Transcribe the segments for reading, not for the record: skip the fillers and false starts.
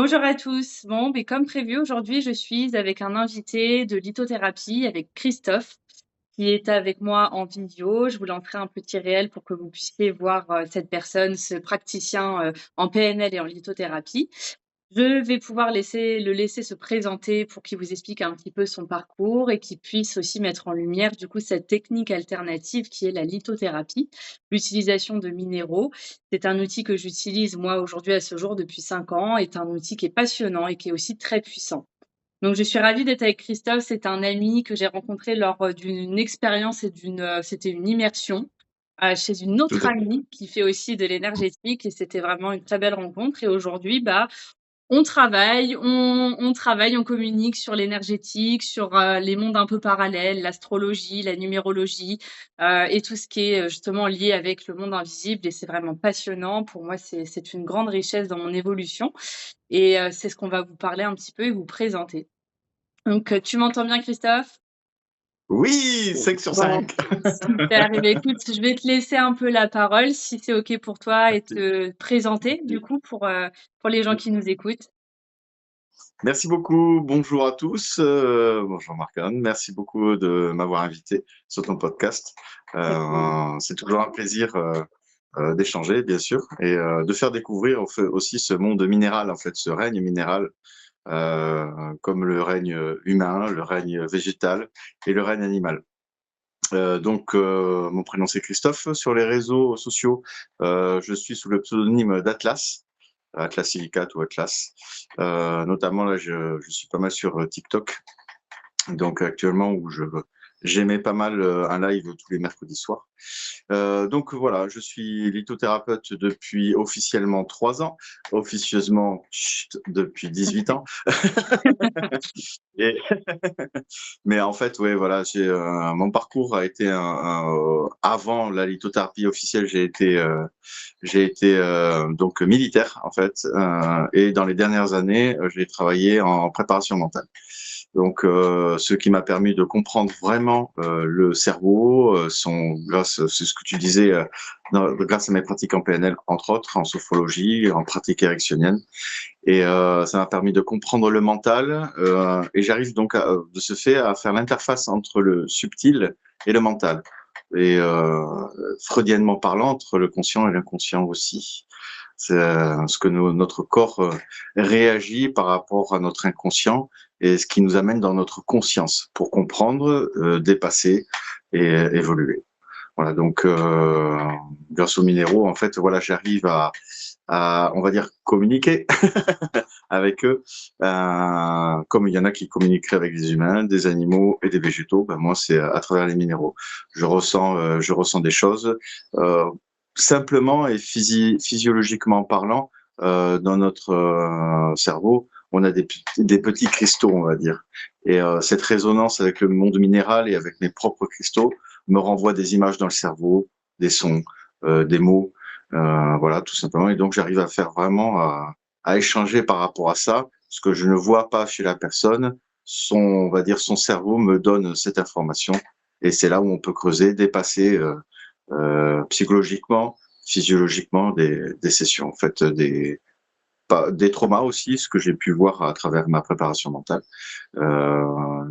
Bonjour à tous. Bon, mais comme prévu, aujourd'hui, je suis avec un invité de lithothérapie, avec Christophe, qui est avec moi en vidéo. Je vous lancerai un petit réel pour que vous puissiez voir cette personne, ce praticien en PNL et en lithothérapie. Je vais pouvoir le laisser se présenter pour qu'il vous explique un petit peu son parcours et qu'il puisse aussi mettre en lumière, du coup, cette technique alternative qui est la lithothérapie, l'utilisation de minéraux. C'est un outil que j'utilise, moi, aujourd'hui, à ce jour, depuis 5 ans, est un outil qui est passionnant et qui est aussi très puissant. Donc, je suis ravie d'être avec Christophe. C'est un ami que j'ai rencontré lors d'une expérience et c'était une immersion chez une Tout autre à fait. amie qui fait aussi de l'énergétique et c'était vraiment une très belle rencontre. Et aujourd'hui, bah, on travaille, on communique sur l'énergétique, sur, les mondes un peu parallèles, l'astrologie, la numérologie, et tout ce qui est, justement lié avec le monde invisible et c'est vraiment passionnant. Pour moi, c'est une grande richesse dans mon évolution et c'est ce qu'on va vous parler un petit peu et vous présenter. Donc, tu m'entends bien, Christophe? Oui, 5 sur Bon, 5. super. Et beh, écoute, je vais te laisser un peu la parole, si c'est OK pour toi et Merci. te présenter, du coup, pour les gens qui nous écoutent. Merci beaucoup. Bonjour à tous. Bonjour Marc-Anne. Merci beaucoup de m'avoir invité sur ton podcast. Avec plaisir. C'est toujours un plaisir d'échanger, bien sûr, et de faire découvrir aussi ce monde minéral, en fait, ce règne minéral, comme le règne humain, le règne végétal et le règne animal. Mon prénom c'est Christophe. Sur les réseaux sociaux, je suis sous le pseudonyme d'Atlas, Atlas Silicate ou Atlas. Notamment là, je suis pas mal sur TikTok. Donc actuellement où j'aimais pas mal un live tous les mercredis soirs. Donc voilà, je suis lithothérapeute depuis officiellement 3 ans, officieusement depuis 18 ans. Et mais en fait, ouais, voilà, mon parcours a été avant la lithothérapie officielle, j'ai été donc militaire en fait, et dans les dernières années, j'ai travaillé en préparation mentale. Donc, ce qui m'a permis de comprendre vraiment le cerveau, c'est ce que tu disais, grâce à mes pratiques en PNL, entre autres, en sophrologie, en pratique ericksonienne. Et ça m'a permis de comprendre le mental. Et j'arrive donc, de ce fait, à faire l'interface entre le subtil et le mental. Et freudiennement parlant, entre le conscient et l'inconscient aussi. C'est ce que notre corps réagit par rapport à notre inconscient et ce qui nous amène dans notre conscience pour comprendre, dépasser et évoluer. Voilà, donc grâce aux minéraux, en fait, voilà, j'arrive à, on va dire, communiquer avec eux, comme il y en a qui communiqueraient avec des humains, des animaux et des végétaux. Ben moi, c'est à travers les minéraux. Je ressens des choses euh, simplement et physiologiquement parlant. Dans notre cerveau, on a des petits cristaux, on va dire. Et cette résonance avec le monde minéral et avec mes propres cristaux me renvoie des images dans le cerveau, des sons, des mots, voilà, tout simplement. Et donc, j'arrive à faire vraiment à échanger par rapport à ça, ce que je ne vois pas chez la personne. On va dire, son cerveau me donne cette information, et c'est là où on peut creuser, dépasser psychologiquement, physiologiquement des sessions, en fait, des traumas aussi, ce que j'ai pu voir à travers ma préparation mentale,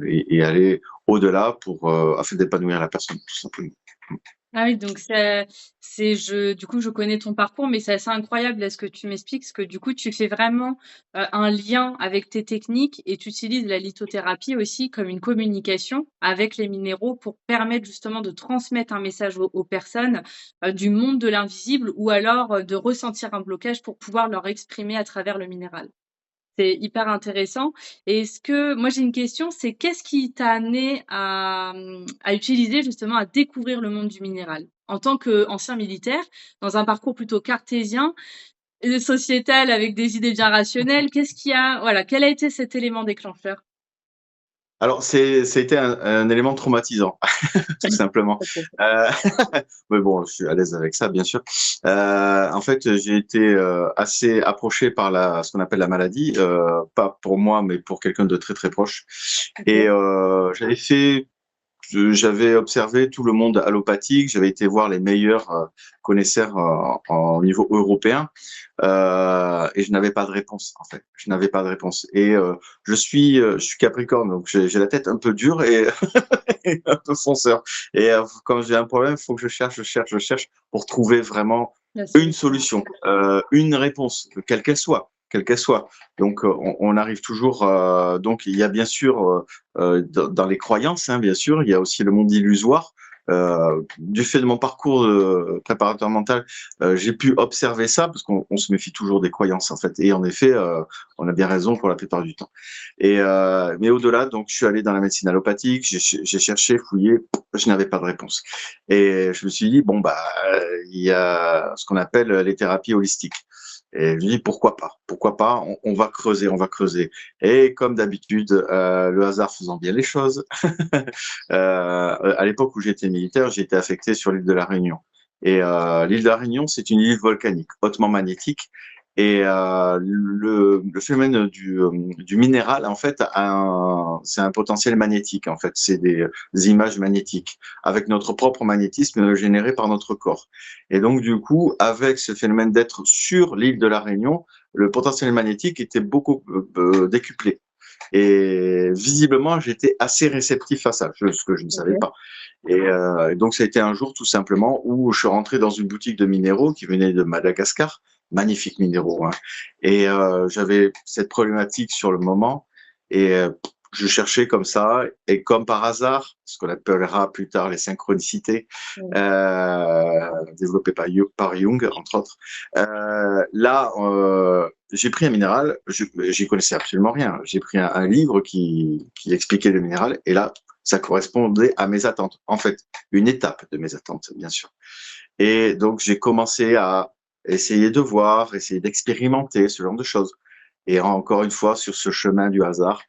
et aller au-delà pour afin d'épanouir la personne, tout simplement. Ah oui, donc du coup, je connais ton parcours, mais c'est assez incroyable là ce que tu m'expliques, parce que du coup, tu fais vraiment un lien avec tes techniques et tu utilises la lithothérapie aussi comme une communication avec les minéraux pour permettre justement de transmettre un message aux personnes du monde de l'invisible ou alors de ressentir un blocage pour pouvoir leur exprimer à travers le minéral. C'est hyper intéressant. Et est-ce que moi j'ai une question, c'est qu'est-ce qui t'a amené à utiliser justement, à découvrir le monde du minéral? En tant qu'ancien militaire, dans un parcours plutôt cartésien et sociétal avec des idées bien rationnelles, quel a été cet élément déclencheur? Alors, ça a été un élément traumatisant, tout simplement. Heu, mais bon, je suis à l'aise avec ça, bien sûr. En fait, j'ai été, assez approché par ce qu'on appelle la maladie, pas pour moi, mais pour quelqu'un de très, très proche. Et OK. j'avais fait j'avais observé tout le monde allopathique, j'avais été voir les meilleurs connaisseurs au niveau européen, et je n'avais pas de réponse en fait. Je n'avais pas de réponse. Et je suis Capricorne, donc j'ai la tête un peu dure et, et un peu fonceur. Et quand j'ai un problème, il faut que je cherche pour trouver vraiment La une solution. solution, une réponse, quelle qu'elle soit. Quelle qu'elle soit. Donc, on arrive toujours. Donc, il y a bien sûr dans les croyances, hein, bien sûr, il y a aussi le monde illusoire. Du fait de mon parcours de préparateur mental, j'ai pu observer ça parce qu'on se méfie toujours des croyances en fait. Et en effet, on a bien raison pour la plupart du temps. Et mais au-delà, donc je suis allé dans la médecine allopathique, j'ai cherché, fouillé, je n'avais pas de réponse. Et je me suis dit bon bah il y a ce qu'on appelle les thérapies holistiques. Et je me dis pourquoi pas, on va creuser, on va creuser. Et comme d'habitude, le hasard faisant bien les choses, à l'époque où j'étais militaire, j'ai été affecté sur l'île de la Réunion. Et l'île de la Réunion, c'est une île volcanique, hautement magnétique. Et le phénomène du minéral, en fait, c'est un potentiel magnétique. En fait, c'est des images magnétiques avec notre propre magnétisme généré par notre corps. Et donc, du coup, avec ce phénomène d'être sur l'île de la Réunion, le potentiel magnétique était beaucoup décuplé. Et visiblement, j'étais assez réceptif à ça, ce que je ne savais Ok. pas. Et donc, ça a été un jour tout simplement où je suis rentré dans une boutique de minéraux qui venait de Madagascar, magnifiques minéraux, hein. Et j'avais cette problématique sur le moment et je cherchais comme ça et comme par hasard, ce qu'on appellera plus tard les synchronicités, Ouais. développées par Jung entre autres. Là, j'ai pris un minéral, j'y connaissais absolument rien. J'ai pris un livre qui expliquait le minéral et là, ça correspondait à mes attentes. En fait, une étape de mes attentes, bien sûr. Et donc, j'ai commencé à essayer de voir, essayer d'expérimenter ce genre de choses. Et encore une fois, sur ce chemin du hasard,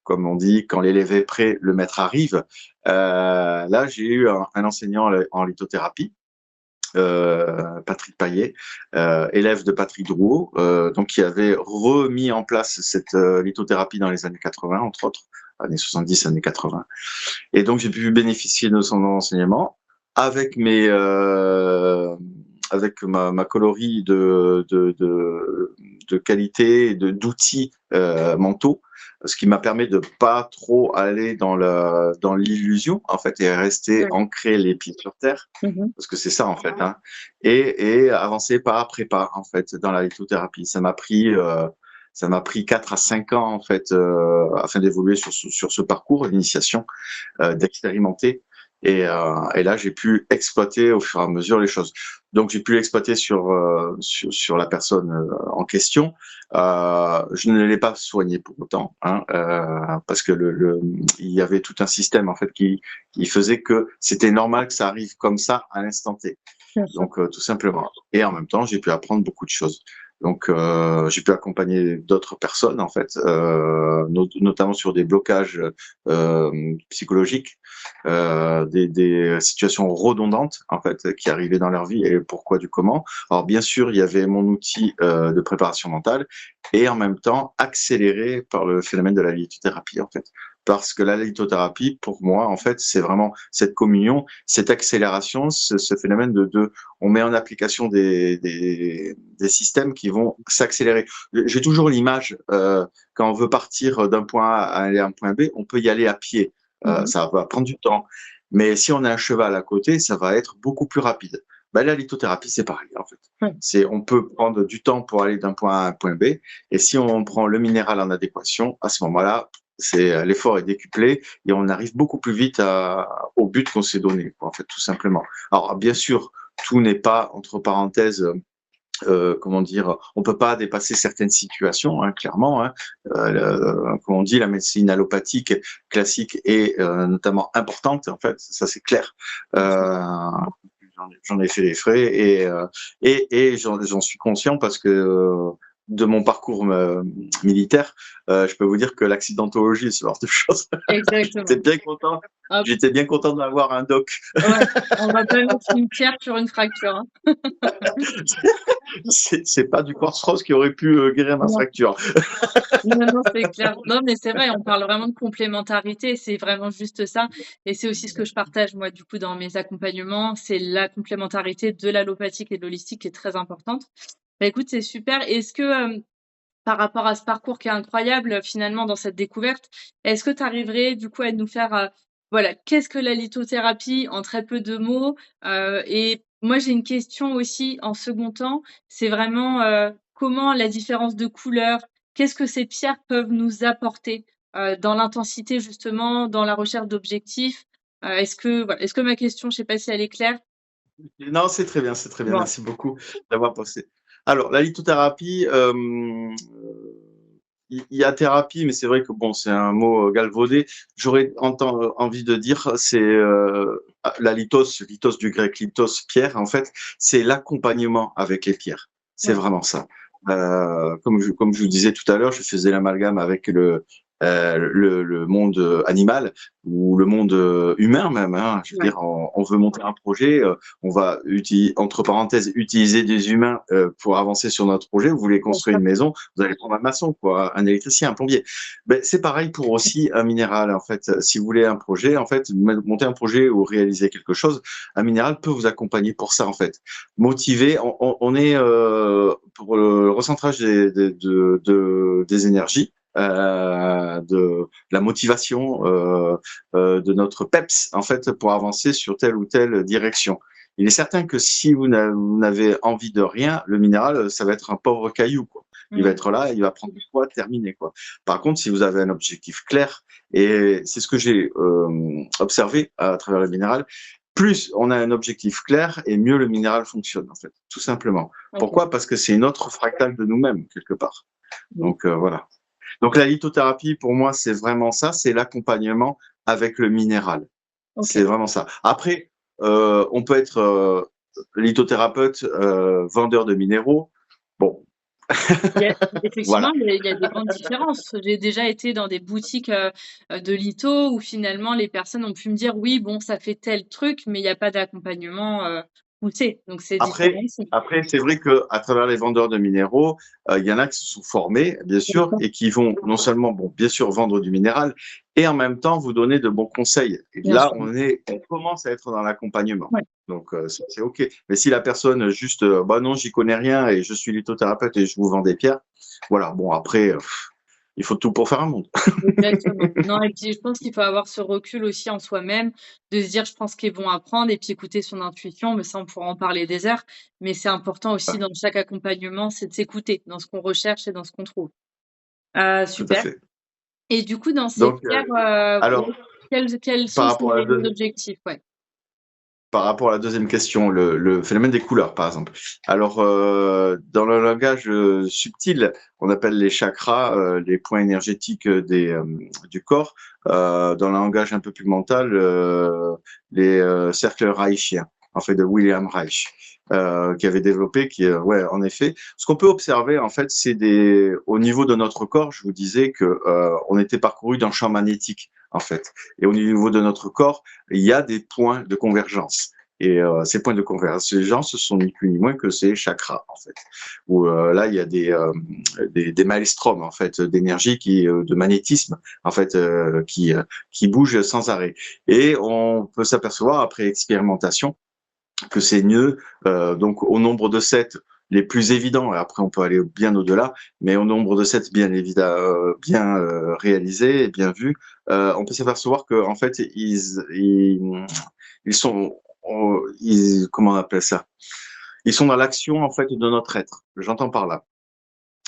comme on dit, quand l'élève est prêt, le maître arrive. Là, j'ai eu un enseignant en lithothérapie, Patrick Paillet, élève de Patrick Drouot, donc qui avait remis en place cette lithothérapie dans les années 80, entre autres, années 70, années 80. Et donc, j'ai pu bénéficier de son enseignement avec avec ma colorie de qualité, d'outils mentaux, ce qui m'a permis de pas trop aller dans l'illusion, en fait, et rester Ouais. ancré les pieds sur terre, Mhm. parce que c'est ça, en fait, hein, et avancer pas après pas, en fait, dans la lithothérapie. Ça m'a pris 4 à 5 ans, en fait, afin d'évoluer sur ce parcours d'initiation, d'expérimenter. Et là, j'ai pu exploiter au fur et à mesure les choses. Donc, j'ai pu l'exploiter sur la personne en question. Je ne l'ai pas soigné pour autant, hein, parce que il y avait tout un système en fait qui faisait que c'était normal que ça arrive comme ça à l'instant T. Bien sûr. Donc, tout simplement. Et en même temps, j'ai pu apprendre beaucoup de choses. Donc, j'ai pu accompagner d'autres personnes, en fait, notamment sur des blocages psychologiques, des situations redondantes, en fait, qui arrivaient dans leur vie et pourquoi du comment. Alors, bien sûr, il y avait mon outil de préparation mentale et en même temps accéléré par le phénomène de la lithothérapie, en fait. Parce que la lithothérapie, pour moi, en fait, c'est vraiment cette communion, cette accélération, ce phénomène on met en application des systèmes qui vont s'accélérer. J'ai toujours l'image, quand on veut partir d'un point A à aller à un point B, on peut y aller à pied. Mhm. Ça va prendre du temps. Mais si on a un cheval à côté, ça va être beaucoup plus rapide. Ben, la lithothérapie, c'est pareil, en fait. Ouais. On peut prendre du temps pour aller d'un point A à un point B. Et si on prend le minéral en adéquation, à ce moment-là, l'effort est décuplé et on arrive beaucoup plus vite au but qu'on s'est donné, en fait, tout simplement. Alors, bien sûr, tout n'est pas, entre parenthèses, comment dire, on peut pas dépasser certaines situations, hein, clairement, hein. Comme on dit, la médecine allopathique classique est notamment importante, en fait, ça c'est clair. J'en ai fait les frais et j'en suis conscient parce que de mon parcours militaire, je peux vous dire que l'accidentologie, ce genre de choses, j'étais Exactement. bien content. Hop, J'étais bien content d'avoir un doc. ouais, on va pas mettre une pierre sur une fracture, hein. C'est pas du quartz rose qui aurait pu guérir ma Non. fracture. Non, non, c'est clair. Non, mais c'est vrai, on parle vraiment de complémentarité, c'est vraiment juste ça. Et c'est aussi ce que je partage, moi, du coup, dans mes accompagnements, c'est la complémentarité de l'allopathique et de l'holistique qui est très importante. Bah, écoute, c'est super. Est-ce que, par rapport à ce parcours qui est incroyable, finalement, dans cette découverte, est-ce que tu arriverais, du coup, à nous faire, voilà, qu'est-ce que la lithothérapie en très peu de mots? Et moi, j'ai une question aussi en second temps, c'est vraiment, comment la différence de couleur, qu'est-ce que ces pierres peuvent nous apporter, dans l'intensité, justement, dans la recherche d'objectifs? Est-ce que ma question, je sais pas si elle est claire? Non, c'est très bien, c'est très bien. Bon, Merci beaucoup d'avoir posé. Alors, la lithothérapie, il y a thérapie, mais c'est vrai que bon, c'est un mot galvaudé. J'aurais envie de dire, c'est la lithos du grec lithos, pierre, en fait, c'est l'accompagnement avec les pierres. C'est ouais, vraiment ça. Comme je vous disais tout à l'heure, je faisais l'amalgame avec le monde animal ou le monde humain même. Hein. Je veux ouais, dire, on veut monter un projet, on va entre parenthèses utiliser des humains pour avancer sur notre projet. Vous voulez bien construire sûr. une maison, vous allez prendre un maçon, quoi, un électricien, un plombier. Ben, c'est pareil pour aussi un minéral. En fait, si vous voulez un projet, en fait, monter un projet ou réaliser quelque chose, un minéral peut vous accompagner pour ça. En fait, motiver. On est pour le recentrage des énergies de la motivation, de notre PEPS, en fait, pour avancer sur telle ou telle direction. Il est certain que si vous n'avez envie de rien, le minéral, ça va être un pauvre caillou, quoi. Il va Mmh. être là, il va prendre du poids, terminé, quoi. Par contre, si vous avez un objectif clair, et c'est ce que j'ai observé à travers le minéral, plus on a un objectif clair et mieux le minéral fonctionne, en fait, tout simplement. OK. Pourquoi? Parce que c'est une autre fractale de nous-mêmes, quelque part. Mmh. Donc, voilà. Donc la lithothérapie, pour moi, c'est vraiment ça, c'est l'accompagnement avec le minéral. C'est OK. vraiment ça. Après, on peut être lithothérapeute, vendeur de minéraux. Bon, Il y a effectivement, voilà. il y a des grandes différences. J'ai déjà été dans des boutiques, de litho où finalement les personnes ont pu me dire: «Oui, bon, ça fait tel truc, mais il y a pas d'accompagnement, poussé». Donc c'est différent Après, aussi. après, c'est vrai que à travers les vendeurs de minéraux, il y en a qui se sont formés, bien sûr, et qui vont non seulement, bon, bien sûr, vendre du minéral, et en même temps vous donner de bons conseils. Et Bien là, sûr. on commence à être dans l'accompagnement. Ouais. Donc, c'est OK. Mais si la personne juste, bah non, j'y connais rien et je suis lithothérapeute et je vous vends des pierres, voilà. Bon, après, il faut tout pour faire un monde. Exactement. Non et puis je pense qu'il faut avoir ce recul aussi en soi-même, de se dire: «Je pense qu'ils vont apprendre» et puis écouter son intuition, mais ça on pourra en parler des heures. Mais c'est important aussi dans chaque accompagnement, c'est de s'écouter dans ce qu'on recherche et dans ce qu'on trouve. Tout à Super fait. et du coup dans ces Donc, pierres, alors, ouais, quels par sont rapport à la ces deuxième objectifs? Ouais. Par rapport à la deuxième question, le phénomène des couleurs, par exemple. Alors, dans le langage subtil, on appelle les chakras les points énergétiques du corps. Dans le langage un peu plus mental, les cercles reichiens, en fait, de William Reich, qui avait développé, ouais, en effet, ce qu'on peut observer, en fait, c'est au niveau de notre corps, je vous disais que on était parcouru d'un champ magnétique, en fait, et au niveau de notre corps, il y a des points de convergence. Et ces points de convergence, ce sont ni plus ni moins que ces chakras, en fait. Où là, il y a des maelstroms, en fait, d'énergie de magnétisme, en fait, qui bougent sans arrêt. Et on peut s'apercevoir après expérimentation que c'est mieux, donc au nombre de 7 les plus évidents, et après on peut aller bien au-delà, mais au nombre de 7 bien évident, bien réalisés et bien vus, on peut s'apercevoir que en fait ils sont, comment on appelle ça? Ils sont dans l'action en fait de notre être. J'entends par là.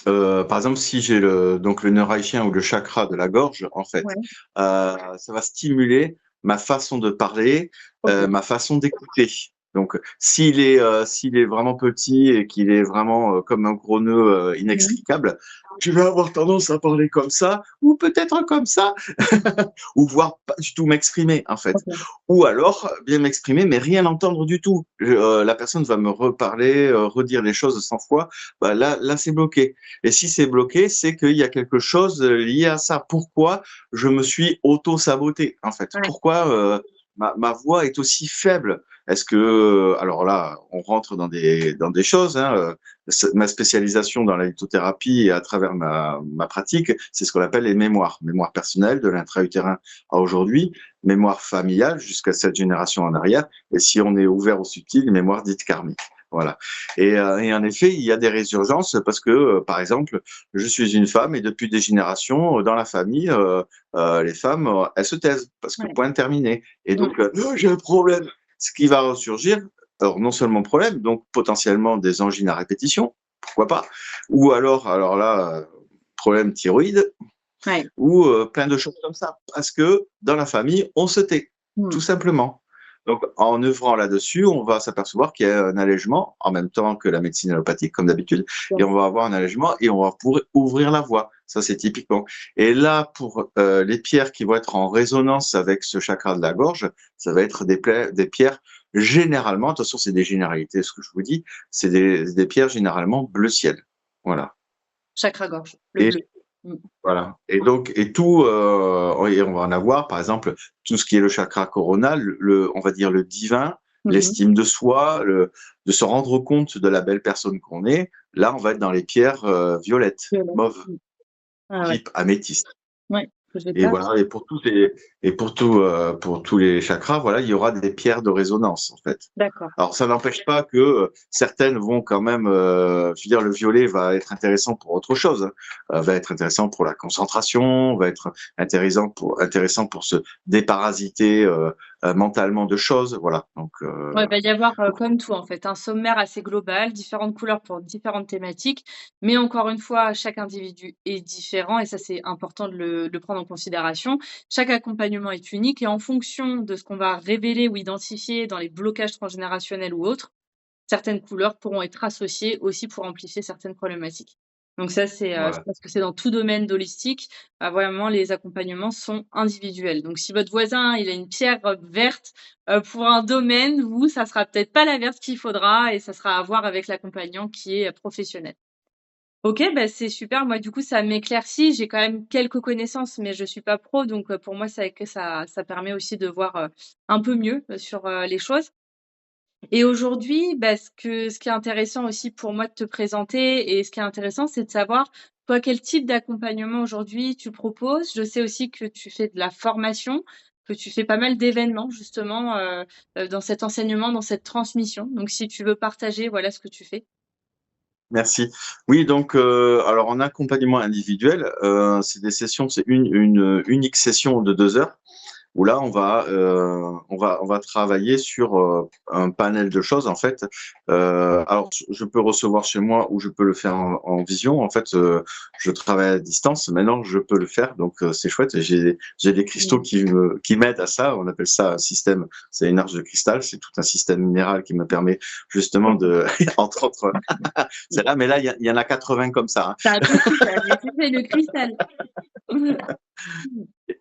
Par exemple, si j'ai donc le nœud haïtien ou le chakra de la gorge, en fait, Ouais, ça va stimuler ma façon de parler, OK. ma façon d'écouter. Donc, s'il est vraiment petit et qu'il est vraiment comme un gros nœud Mmh. inextricable, je vais avoir tendance à parler comme ça, ou peut-être comme ça, ou voire pas du tout m'exprimer, en fait. OK. Ou alors, bien m'exprimer, mais rien entendre du tout. La personne va me reparler, redire les choses 100 fois. Bah là, c'est bloqué. Et si c'est bloqué, c'est qu'il y a quelque chose lié à ça. Pourquoi je me suis auto-saboté, en fait? Ouais. Pourquoi ma voix est aussi faible? Est-ce que, alors là, on rentre dans des choses, hein, ma spécialisation dans la lithothérapie et à travers ma pratique, c'est ce qu'on appelle les mémoires. Mémoire personnelle de l'intra-utérin à aujourd'hui, mémoire familiale jusqu'à 7 générations en arrière, et si on est ouvert au subtil, mémoire dite karmique. Voilà. Et en effet, il y a des résurgences parce que, par exemple, je suis une femme et depuis des générations, dans la famille, les femmes, elles se taisent parce que Ouais. point terminé. Et Mmh. donc, oh, j'ai un problème. Ce qui va ressurgir, alors non seulement problème, donc potentiellement des angines à répétition, pourquoi pas, ou alors là, problème thyroïde, Ouais. ou plein de choses comme ça, parce que dans la famille, on se tait, tout Mmh. simplement. Donc, en œuvrant là-dessus, on va s'apercevoir qu'il y a un allègement, en même temps que la médecine allopathique, comme d'habitude, et Ouais. on va avoir un allègement et on va pouvoir ouvrir la voie. Ça, c'est typiquement. Et là, pour les pierres qui vont être en résonance avec ce chakra de la gorge, ça va être des pierres généralement, attention, c'est des généralités, ce que je vous dis, c'est des pierres généralement bleu ciel. Voilà. Chakra-gorge, le Et bleu. Mmh. voilà. Et donc, et tout, et on va en avoir, par exemple, tout ce qui est le chakra coronal, on va dire le divin, Mmh mh. l'estime de soi, de se rendre compte de la belle personne qu'on est. Là, on va être dans les pierres violettes, Violette. mauves, Mmh. Ah ouais. type améthyste. Ouais, que j'ai Et pas. voilà, et pour tous les chakras, voilà, il y aura des pierres de résonance, en fait. D'accord. Alors, ça n'empêche pas que certaines vont quand même, je veux dire, le violet va être intéressant pour autre chose, hein. Va être intéressant pour la concentration, va être intéressant pour se déparasiter mentalement de choses, voilà. Donc, Ouais, il va y avoir, comme tout en fait, un sommaire assez global, différentes couleurs pour différentes thématiques, mais encore une fois, chaque individu est différent et ça, c'est important de le prendre en considération. Chaque accompagnement est unique et en fonction de ce qu'on va révéler ou identifier dans les blocages transgénérationnels ou autres, certaines couleurs pourront être associées aussi pour amplifier certaines problématiques. Donc ça, je voilà. pense que c'est dans tout domaine d'holistique, vraiment les accompagnements sont individuels. Donc si votre voisin, il a une pierre, verte, pour un domaine, vous, ça sera peut-être pas la verte qu'il faudra et ça sera à voir avec l'accompagnant qui est, professionnel. OK, bah, c'est super. Moi, du coup, ça m'éclaircit. J'ai quand même quelques connaissances, mais je suis pas pro, donc pour moi, ça permet aussi de voir, un peu mieux, sur, les choses. Et aujourd'hui, bah, ce qui est intéressant aussi pour moi de te présenter et ce qui est intéressant, c'est de savoir, toi, quel type d'accompagnement aujourd'hui tu proposes. Je sais aussi que tu fais de la formation, que tu fais pas mal d'événements justement, dans cet enseignement, dans cette transmission. Donc si tu veux partager, voilà, ce que tu fais. Merci. Oui, donc, alors en accompagnement individuel, c'est des sessions, c'est une unique session de 2 heures où là, on va travailler sur un panel de choses, en fait. Alors, je peux recevoir chez moi ou je peux le faire en vision. En fait, je travaille à distance. Maintenant, je peux le faire, donc c'est chouette. J'ai des cristaux Mmh. qui m'aident à ça. On appelle ça un système. C'est une arche de cristal. C'est tout un système minéral qui me permet justement de, entre autres, c'est là. Mais là, il y en a 80 comme ça, Tu as hein. tout cristal, mais tu sais le cristal.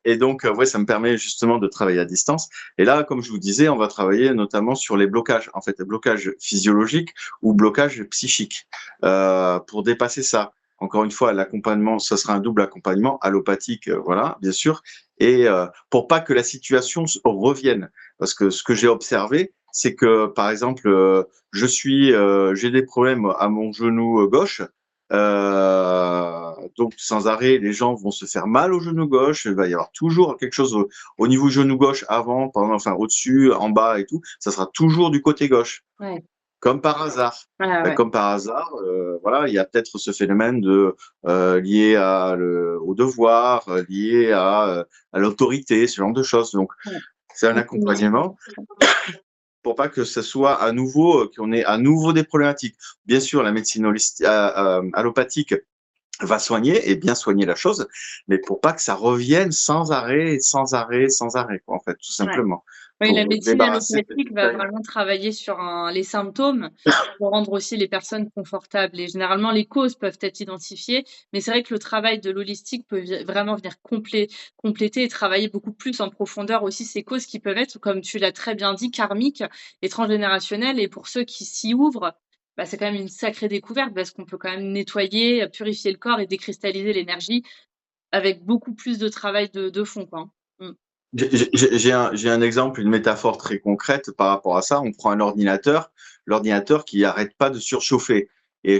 Et donc, ouais, ça me permet justement de travailler à distance. Et là, comme je vous disais, on va travailler notamment sur les blocages, en fait, les blocages physiologiques ou blocages psychiques, pour dépasser ça. Encore une fois, l'accompagnement, ça sera un double accompagnement, allopathique, voilà, bien sûr, et pour pas que la situation revienne. Parce que ce que j'ai observé, c'est que, par exemple, j'ai des problèmes à mon genou gauche, donc sans arrêt, les gens vont se faire mal au genou gauche. Il va y avoir toujours quelque chose au niveau du genou gauche avant, pendant, enfin au-dessus, en bas et tout. Ça sera toujours du côté gauche, Ouais. comme par hasard. Ouais, ouais. Comme par hasard, voilà, il y a peut-être ce phénomène lié au devoir, lié à l'autorité, ce genre de choses. Donc, Ouais. c'est un Ouais, c'est une accompagnement pour pas que ce soit à nouveau, qu'on ait à nouveau des problématiques. Bien sûr, la médecine allopathique va soigner et bien soigner la chose, mais pour pas que ça revienne sans arrêt, sans arrêt, sans arrêt, quoi, en fait, tout ouais. simplement. Oui, la pour médecine débarrasser. allopathique va vraiment travailler sur les symptômes pour rendre aussi les personnes confortables. Et généralement, les causes peuvent être identifiées, mais c'est vrai que le travail de l'holistique peut vraiment venir compléter et travailler beaucoup plus en profondeur aussi ces causes qui peuvent être, comme tu l'as très bien dit, karmiques et transgénérationnelles. Et pour ceux qui s'y ouvrent, bah, c'est quand même une sacrée découverte parce qu'on peut quand même nettoyer, purifier le corps et décristalliser l'énergie avec beaucoup plus de travail de fond, quoi. Mm. J'ai un exemple, une métaphore très concrète par rapport à ça. On prend un l'ordinateur qui arrête pas de surchauffer. Et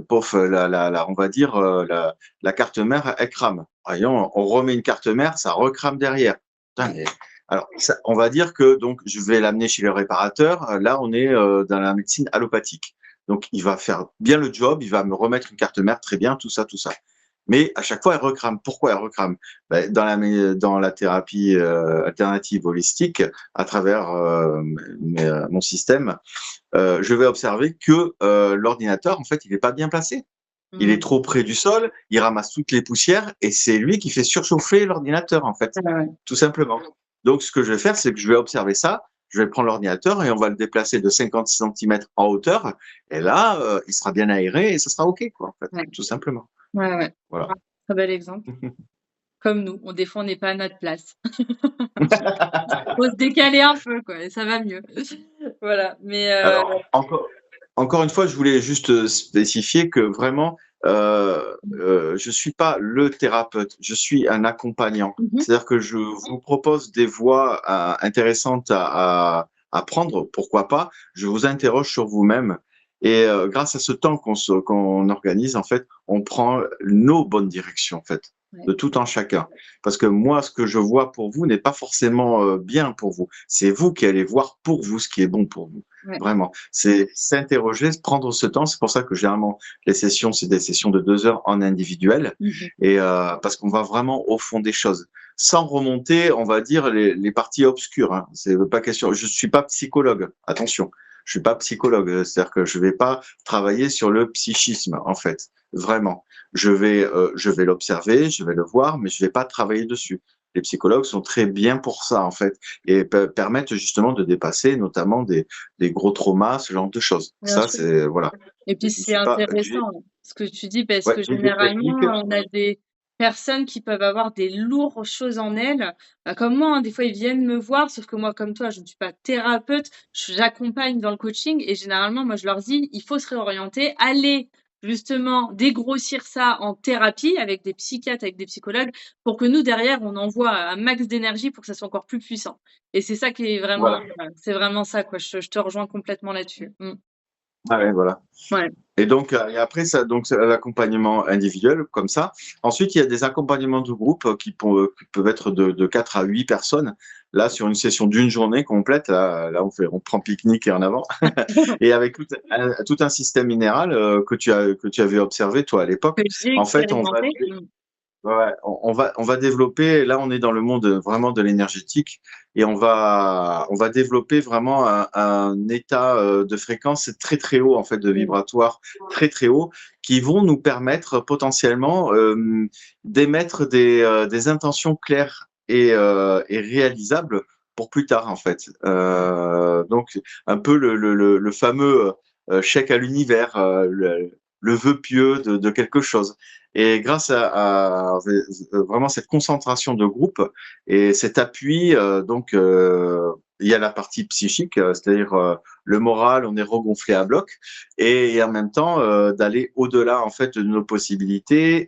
pof, on va dire, la carte mère, elle crame. Voyons, on remet une carte mère, ça recrame derrière. Putain, mais, alors, on va dire que donc je vais l'amener chez le réparateur. Là, on est dans la médecine allopathique. Donc, il va faire bien le job, il va me remettre une carte mère, très bien, tout ça, tout ça. Mais à chaque fois, elle recrame. Pourquoi elle recrame? Ben, dans la thérapie alternative holistique, à travers mon système, je vais observer que l'ordinateur, en fait, il n'est pas bien placé. Il est Mm. trop près du sol, il ramasse toutes les poussières et c'est lui qui fait surchauffer l'ordinateur, en fait, Ouais, ouais. tout simplement. Donc, ce que je vais faire, c'est que je vais observer ça, je vais prendre l'ordinateur et on va le déplacer de 50 centimètres en hauteur. Et là, il sera bien aéré et ça sera OK, quoi, en fait, Ouais, tout simplement. ouais, ouais. Voilà. Ouais, très bel exemple. Comme nous, des fois, on n'est pas à notre place. Faut se décaler un peu, quoi, et ça va mieux. Voilà, mais Alors, encore une fois, je voulais juste spécifier que vraiment, je suis pas le thérapeute, je suis un accompagnant. mmh C'est-à-dire que je vous propose des voies intéressantes à prendre, pourquoi pas. Je vous interroge sur vous-même et grâce à ce temps qu'on organise, en fait, on prend nos bonnes directions, en fait, ouais, de tout en chacun. Parce que moi, ce que je vois pour vous n'est pas forcément bien pour vous. C'est vous qui allez voir pour vous ce qui est bon pour vous. ouais. Vraiment, c'est s'interroger, prendre ce temps. C'est pour ça que généralement les sessions, c'est des sessions de 2 heures en individuel, Mmh. et parce qu'on va vraiment au fond des choses, sans remonter, on va dire les parties obscures. Hein. C'est pas question. Je suis pas psychologue. Attention, je suis pas psychologue. C'est-à-dire que je vais pas travailler sur le psychisme en fait. Vraiment, je vais l'observer, je vais le voir, mais je vais pas travailler dessus. Les psychologues sont très bien pour ça en fait et permettent justement de dépasser notamment des gros traumas, ce genre de choses. Bien Ça, sûr. c'est voilà. Et puis Je ne c'est suis pas intéressant ce que tu dis parce ouais, que j'ai des généralement, techniques. on a des personnes qui peuvent avoir des lourdes choses en elles. Comme moi, hein, des fois, ils viennent me voir, sauf que moi, comme toi, je ne suis pas thérapeute, j'accompagne dans le coaching et généralement, moi, je leur dis: «Il faut se réorienter, aller justement dégrossir ça en thérapie avec des psychiatres, avec des psychologues pour que nous, derrière, on envoie un max d'énergie pour que ça soit encore plus puissant». Et c'est ça qui est vraiment, Voilà. c'est vraiment ça, quoi. Je te rejoins complètement là-dessus. Mmh. Ah ouais, voilà. Ouais. Et donc, et après, ça, donc, c'est l'accompagnement individuel, comme ça. Ensuite, il y a des accompagnements de groupe qui peuvent être de 4 à 8 personnes. Là, sur une session d'une journée complète, là on prend pique-nique et en avant. Et avec tout un système minéral que tu avais observé, toi, à l'époque. Que j'ai En fait, expérimenté. Mmh. ouais, on va développer, là on est dans le monde vraiment de l'énergétique et on va développer vraiment un état de fréquence très très haut en fait, de Mmh. vibratoire très très haut, qui vont nous permettre potentiellement d'émettre des intentions claires et réalisables pour plus tard en fait. Donc un peu le fameux chèque à l'univers, le vœu pieux de quelque chose. Et grâce à vraiment cette concentration de groupe et cet appui, il y a la partie psychique, c'est-à-dire le moral, on est regonflé à bloc, et en même temps d'aller au-delà en fait de nos possibilités,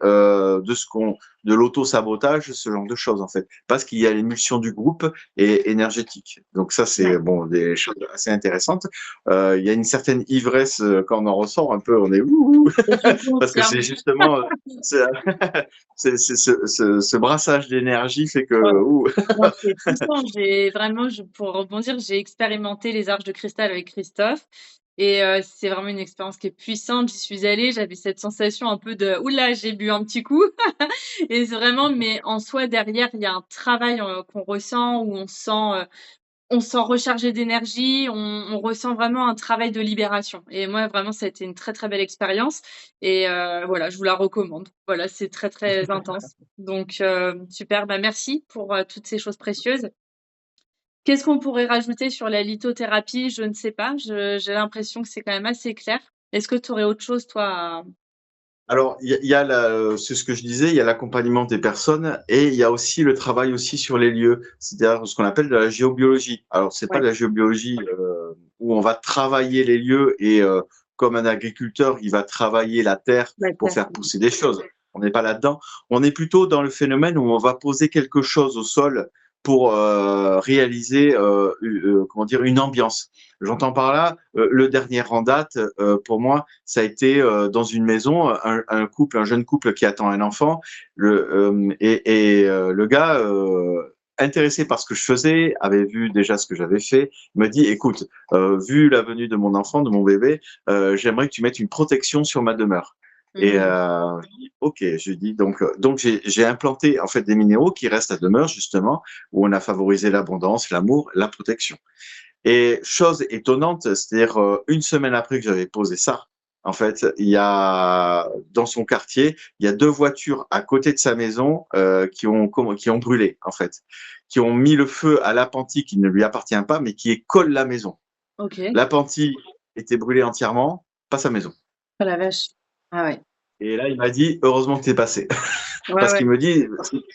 de l'auto-sabotage, ce genre de choses en fait, parce qu'il y a l'émulsion du groupe et énergétique. Donc ça c'est Ouais. bon des choses assez intéressantes. Il y a une certaine ivresse quand on en ressort un peu, on est ouh, Je parce que confirme. c'est justement c'est ce brassage d'énergie fait que Ouais. ouh. Non, c'est puissant. J'ai vraiment, pour rebondir, j'ai expérimenté les arches de cristal avec Christophe et c'est vraiment une expérience qui est puissante. J'y suis allée, j'avais cette sensation un peu de: «Ouh là, j'ai bu un petit coup» et c'est vraiment mais en soi, derrière, il y a un travail, qu'on ressent où on se sent rechargé d'énergie, on ressent vraiment un travail de libération et moi vraiment ça a été une très, très belle expérience et voilà, je vous la recommande. Voilà, c'est très, très intense donc super, bah, merci pour, toutes ces choses précieuses Qu'est-ce qu'on pourrait rajouter sur la lithothérapie? Je ne sais pas, j'ai l'impression que c'est quand même assez clair. Est-ce que tu aurais autre chose toi à Alors, c'est ce que je disais, il y a l'accompagnement des personnes et il y a aussi le travail aussi sur les lieux, c'est-à-dire ce qu'on appelle de la géobiologie. Alors, c'est pas ouais, de la géobiologie où on va travailler les lieux et comme un agriculteur, il va travailler la terre la pour terre. faire pousser des choses. On n'est pas là-dedans. On est plutôt dans le phénomène où on va poser quelque chose au sol pour réaliser comment dire une ambiance. J'entends par là le dernier en date pour moi, ça a été dans une maison un jeune couple qui attend un enfant, le gars intéressé par ce que je faisais, avait vu déjà ce que j'avais fait, me dit écoute, vu la venue de mon enfant, de mon bébé, j'aimerais que tu mettes une protection sur ma demeure. Et Mmh. ok, je dis donc j'ai implanté en fait des minéraux qui restent à demeure justement où on a favorisé l'abondance, l'amour, la protection. Et chose étonnante, c'est-à-dire une semaine après que j'avais posé ça, en fait, il y a dans son quartier, il y a 2 voitures à côté de sa maison qui ont brûlé en fait, qui ont mis le feu à l'appentis qui ne lui appartient pas, mais qui colle la maison. OK. L'appentis était brûlé entièrement, pas sa maison. Oh la vache. Ah ouais. Et là, il m'a dit heureusement que t'es passé, Ouais, parce ouais. qu'il me dit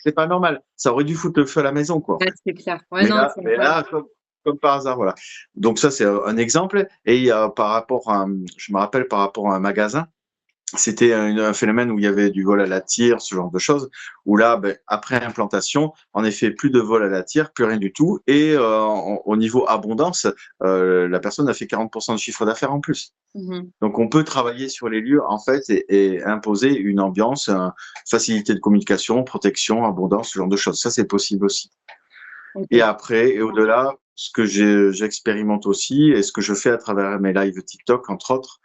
c'est pas normal, ça aurait dû foutre le feu à la maison quoi. Ouais, c'est clair. Ouais, Mais non, là, c'est mais incroyable. là, comme par hasard, voilà. Donc ça, c'est un exemple. Et il y a par rapport à, je me rappelle par rapport à un magasin, c'était un phénomène où il y avait du vol à la tire, ce genre de choses, où là, ben, après implantation, en effet, plus de vol à la tire, plus rien du tout. Et au niveau abondance, la personne a fait 40% de chiffre d'affaires en plus. Mmh. Donc on peut travailler sur les lieux en fait et imposer une ambiance, facilité de communication, protection, abondance, ce genre de choses. Ça, c'est possible aussi. Et OK. après, et au-delà, ce que j'expérimente aussi et ce que je fais à travers mes lives TikTok, entre autres,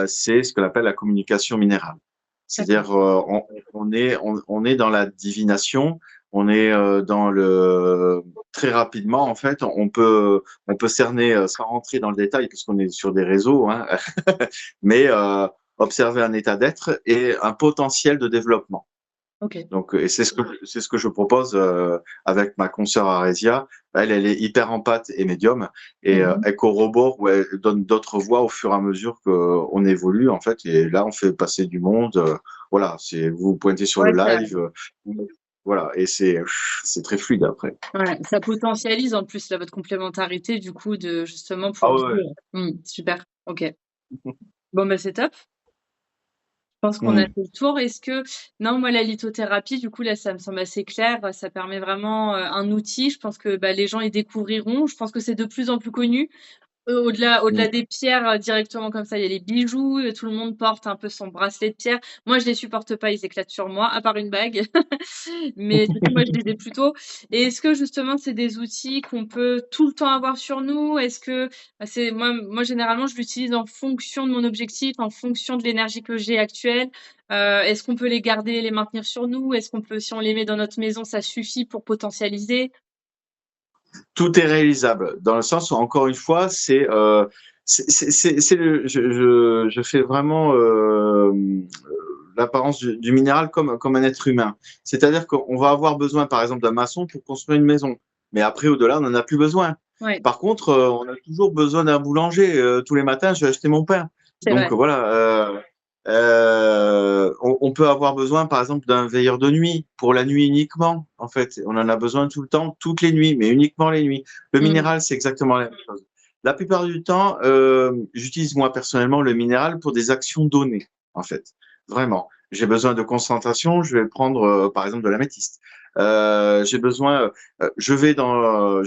c'est ce qu'on appelle la communication minérale. D'accord. C'est-à-dire, on est dans la divination, on est dans le très rapidement en fait, on peut cerner sans rentrer dans le détail parce qu'on est sur des réseaux, hein, mais observer un état d'être et un potentiel de développement. OK. Donc, et c'est ce que je propose avec ma consoeur Arésia. Elle est hyper empathe et médium, et Mmh. elle corrobore ou elle donne d'autres voix au fur et à mesure qu'on évolue en fait. Et là, on fait passer du monde. Voilà, c'est vous vous pointez sur le Ouais, ça live, voilà, et c'est très fluide après. ouais, ça potentialise en plus là votre complémentarité du coup de justement Ah pour ouais. Ouais. vivre. Super. OK. Bon, bah, c'est top. Je pense qu'on a Hmm. fait le tour. Est-ce que non, moi, la lithothérapie, du coup, là, ça me semble assez clair. Ça permet vraiment, un outil. Je pense que, bah, les gens y découvriront. Je pense que c'est de plus en plus connu. Au-delà Hmm. des pierres, directement comme ça, il y a les bijoux, tout le monde porte un peu son bracelet de pierre. Moi, je les supporte pas, ils éclatent sur moi, à part une bague. Mais du coup, moi, je les ai plutôt et est-ce que justement, c'est des outils qu'on peut tout le temps avoir sur nous? Est-ce que bah, c'est moi, généralement, je l'utilise en fonction de mon objectif, en fonction de l'énergie que j'ai actuelle. Est-ce qu'on peut les garder, les maintenir sur nous? Est-ce qu'on peut si on les met dans notre maison, ça suffit pour potentialiser? Tout est réalisable dans le sens où encore une fois, c'est je fais vraiment l'apparence du minéral comme un être humain. C'est-à-dire qu'on va avoir besoin, par exemple, d'un maçon pour construire une maison. Mais après, au-delà, on n'en a plus besoin. Ouais, Par contre, on a toujours besoin d'un boulanger. Tous les matins, je vais acheter mon pain. c'est Donc vrai. voilà, on peut avoir besoin, par exemple, d'un veilleur de nuit pour la nuit uniquement. En fait, on en a besoin tout le temps, toutes les nuits, mais uniquement les nuits. Le Mmh. minéral, c'est exactement la même chose. La plupart du temps, j'utilise moi personnellement le minéral pour des actions données, en fait. Vraiment. J'ai besoin de concentration, je vais prendre par exemple de l'améthyste. J'ai besoin, je vais dans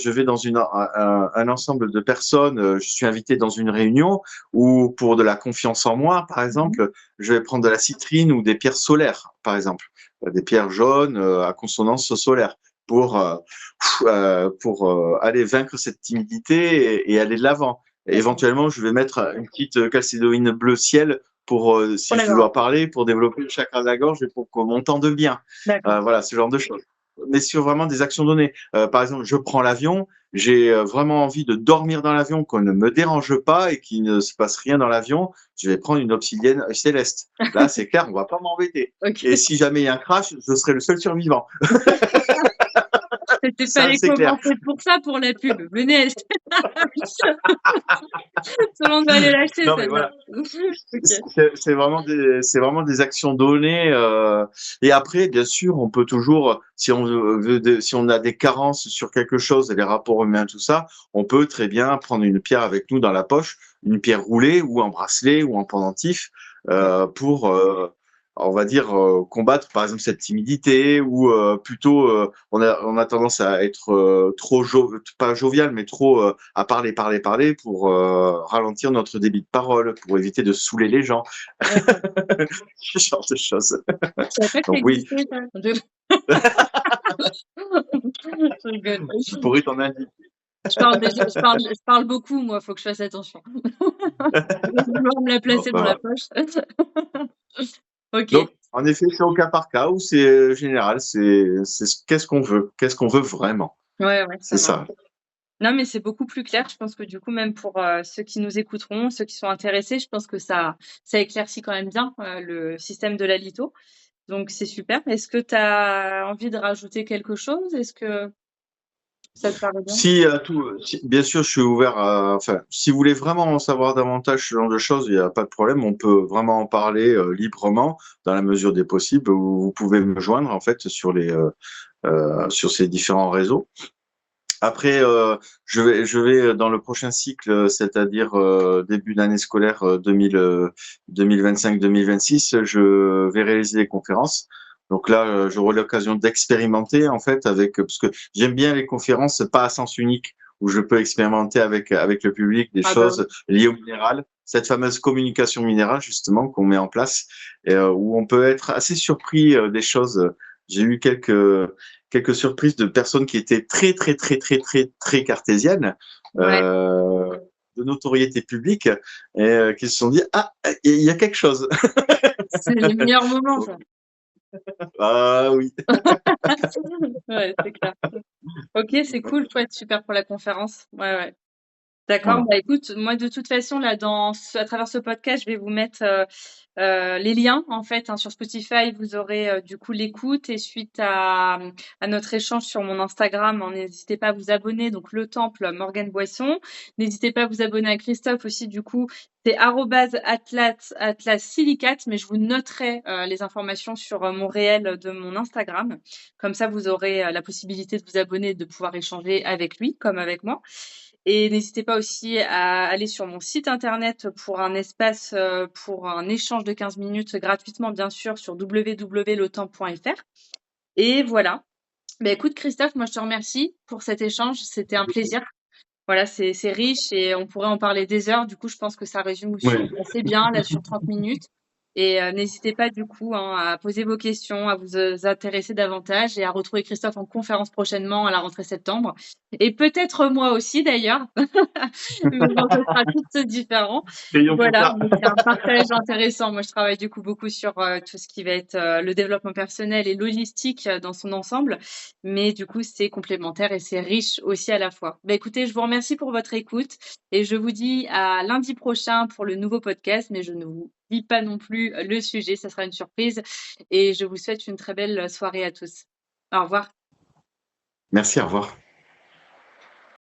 un ensemble de personnes, je suis invité dans une réunion ou pour de la confiance en moi, par Mmh. exemple, je vais prendre de la citrine ou des pierres solaires, par exemple, des pierres jaunes à consonance solaire pour aller vaincre cette timidité et aller de l'avant. D'accord. Éventuellement, je vais mettre une petite calcédoïne bleu ciel pour, Oh si je d'accord. dois parler, pour développer le chakra de la gorge et pour qu'on m'entende bien. D'accord. Voilà, ce genre de choses. Mais sur vraiment des actions données. Par exemple, je prends l'avion, j'ai vraiment envie de dormir dans l'avion, qu'on ne me dérange pas et qu'il ne se passe rien dans l'avion. Je vais prendre une obsidienne céleste. Là, c'est clair, on va pas m'embêter. OK. Et si jamais il y a un crash, je serai le seul survivant. C'était pas Ça, les c'est clair. commencer pour ça, pour la pub. Venez, tout le monde va aller l'acheter, Non, mais celle-là. voilà. Ok. C'est vraiment des actions données. Et après, bien sûr, on peut toujours, si on a des carences sur quelque chose, les rapports humains, tout ça, on peut très bien prendre une pierre avec nous dans la poche, une pierre roulée ou un bracelet ou un pendentif Ouais. pour, on va dire, combattre par exemple cette timidité ou plutôt, on a tendance à être pas jovial, mais trop à parler pour ralentir notre débit de parole, pour éviter de saouler les gens, D'accord. ce genre de choses. Je savais pas que ça Donc oui, existait, ça. Je rigole. je pourrais t'en indiquer. Je parle beaucoup, moi, faut que je fasse attention. Je vais devoir me la Bon, placer ben dans la voilà. poche. Ok. Donc, en effet, c'est au cas par cas ou c'est général, qu'est-ce qu'on veut vraiment. Ouais, ouais, C'est ça marche. ça. Non, mais c'est beaucoup plus clair. Je pense que du coup, même pour ceux qui nous écouteront, ceux qui sont intéressés, je pense que ça éclaircit quand même bien le système de la litho. Donc, c'est super. Est-ce que tu as envie de rajouter quelque chose? Est-ce que ça te paraît bien? Bien sûr, je suis ouvert enfin, si vous voulez vraiment en savoir davantage, ce genre de choses, il n'y a pas de problème. On peut vraiment en parler librement dans la mesure des possibles. Vous pouvez me joindre en fait sur ces différents réseaux. Après, je vais dans le prochain cycle, c'est-à-dire début d'année scolaire 2025-2026, je vais réaliser des conférences. Donc là, j'aurai l'occasion d'expérimenter en fait parce que j'aime bien les conférences pas à sens unique où je peux expérimenter avec le public des Ah bah oui. choses liées au minéral, cette fameuse communication minérale justement qu'on met en place et où on peut être assez surpris des choses. J'ai eu quelques surprises de personnes qui étaient très cartésiennes, Ouais, euh, de notoriété publique, et qui se sont dit ah, il y a quelque chose. c'est les meilleurs moments, ça. Ah oui. Ouais, c'est clair. Ok, c'est cool, chouette, super pour la conférence. Ouais, ouais. D'accord, Voilà. bah écoute, moi de toute façon, là, à travers ce podcast, je vais vous mettre les liens, en fait, hein, sur Spotify, vous aurez du coup l'écoute et suite à notre échange sur mon Instagram, hein, n'hésitez pas à vous abonner, donc Le Temple, Morgane Boisson. N'hésitez pas à vous abonner à Christophe aussi, du coup, c'est @atlas silicate, mais je vous noterai les informations sur mon réel de mon Instagram. Comme ça, vous aurez la possibilité de vous abonner et de pouvoir échanger avec lui, comme avec moi. Et n'hésitez pas aussi à aller sur mon site internet pour un espace, pour un échange de 15 minutes gratuitement, bien sûr, sur www.letemps.fr. Et voilà. Bah, écoute, Christophe, moi, je te remercie pour cet échange. C'était un plaisir. Voilà, c'est riche et on pourrait en parler des heures. Du coup, je pense que ça résume Ouais. assez bien, là, sur 30 minutes. Et n'hésitez pas, du coup, hein, à poser vos questions, à vous intéresser davantage et à retrouver Christophe en conférence prochainement à la rentrée septembre. Et peut-être moi aussi, d'ailleurs. Mais bon, ça sera tout différent. Prions pour Voilà, ça. mais c'est un partage intéressant. Moi, je travaille du coup beaucoup sur tout ce qui va être le développement personnel et l'holistique dans son ensemble. Mais du coup, c'est complémentaire et c'est riche aussi à la fois. Bah, écoutez, je vous remercie pour votre écoute et je vous dis à lundi prochain pour le nouveau podcast, mais je ne vous dis pas non plus le sujet, ça sera une surprise. Et je vous souhaite une très belle soirée à tous. Au revoir. Merci, au revoir.